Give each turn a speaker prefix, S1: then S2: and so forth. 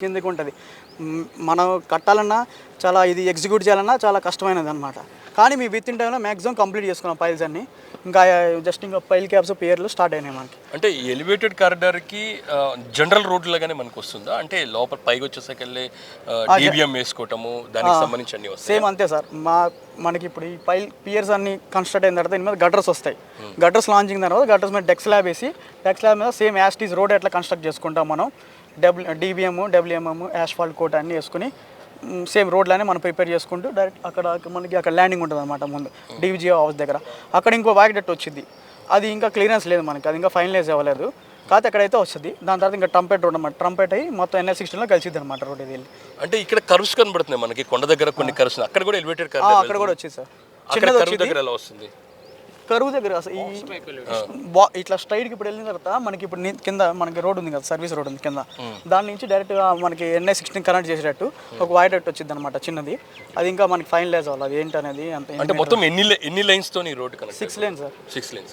S1: కిందకి ఉంటుంది. మనం కట్టాలన్నా చాలా ఇది ఎగ్జిక్యూట్ చేయాలన్నా చాలా కష్టమైనది అనమాట. కానీ మీ విత్ ఇన్ టైంలో మ్యాక్సిమం కంప్లీట్ చేసుకున్నాం ఫైల్స్ అన్ని. ఇంకా జస్ట్ ఇంకా ఫైల్ క్యాప్స్ పేర్లు స్టార్ట్ అయినాయి మనకి.
S2: అంటే ఎలివేటెడ్ కారిడార్కి జనరల్ రోడ్ లాగానే మనకు వస్తుందా? అంటే లోపల పైకి వచ్చేసరికెళ్ళి డిబిఎం వేసుకోవటము దానికి సంబంధించి అన్ని వస్తాయి.
S1: సేమ్ అంతే సార్. మనకి ఇప్పుడు ఈ పియర్స్ అన్ని కన్స్ట్రక్ట్ అయిన తర్వాత దీని మీద గటర్స్ వస్తాయి. గటర్స్ లాంచింగ్ తర్వాత గటర్స్ మీద డెక్ స్లాబ్ వేసి డెక్ స్లాబ్ మీద సేమ్ యాస్టీస్ రోడ్ ఎట్లా కన్స్ట్రక్ట్ చేసుకుంటాం మనం డిబిఎం డబ్ల్యూఎంఎం యాస్ఫాల్ట్ కోట్ అన్నీ వేసుకుని సేమ్ రోడ్లోనే మనం ప్రిపేర్ చేసుకుంటూ డైరెక్ట్ అక్కడ ల్యాండింగ్ ఉంటుంది అనమాట. ముందు డివిజిఓ హౌస్ దగ్గర అక్కడ ఇంకో వాకిడెట్ వచ్చింది. అది ఇంకా క్లియరెన్స్ లేదు మనకి, అది ఇంకా ఫైనలైజ్ అవ్వలేదు. కాకపోతే ఎక్కడైతే వస్తుంది దాని తర్వాత ఇంకా ట్రంపెట్ రోడ్ అనమాట. ట్రంపెట్ అయ్యి మొత్తం NH16లో కలిసిద్ది అనమాట రోడ్ ఇది.
S2: అంటే ఇక్కడ కర్వ్స్ కనబడుతున్నాయి మనకి కొండ దగ్గర కొన్ని కర్వ్స్. అక్కడ కూడా ఎలివేటెడ్
S1: అక్కడ కూడా వచ్చింది సార్. చిన్నది వచ్చింది
S2: దగ్గర ఎలా వస్తుంది?
S1: కరువు దగ్గర ఇట్లా స్ట్రైట్కి ఇప్పుడు వెళ్ళిన తర్వాత మనకి ఇప్పుడు కింద మనకి రోడ్ ఉంది కదా, సర్వీస్ రోడ్ ఉంది కింద. దాని నుంచి డైరెక్ట్గా మనకి NH16 కనెక్ట్ చేసేటట్టు ఒక వైడెట్ వచ్చింది అనమాట చిన్నది. అది ఇంకా మనకి ఫైనలైజ్ అవ్వాలి అది ఏంటి అనేది.
S2: అంటే మొత్తం ఎన్ని లైన్స్ తో road connect?
S1: 6 lanes sir.
S2: 6 lanes.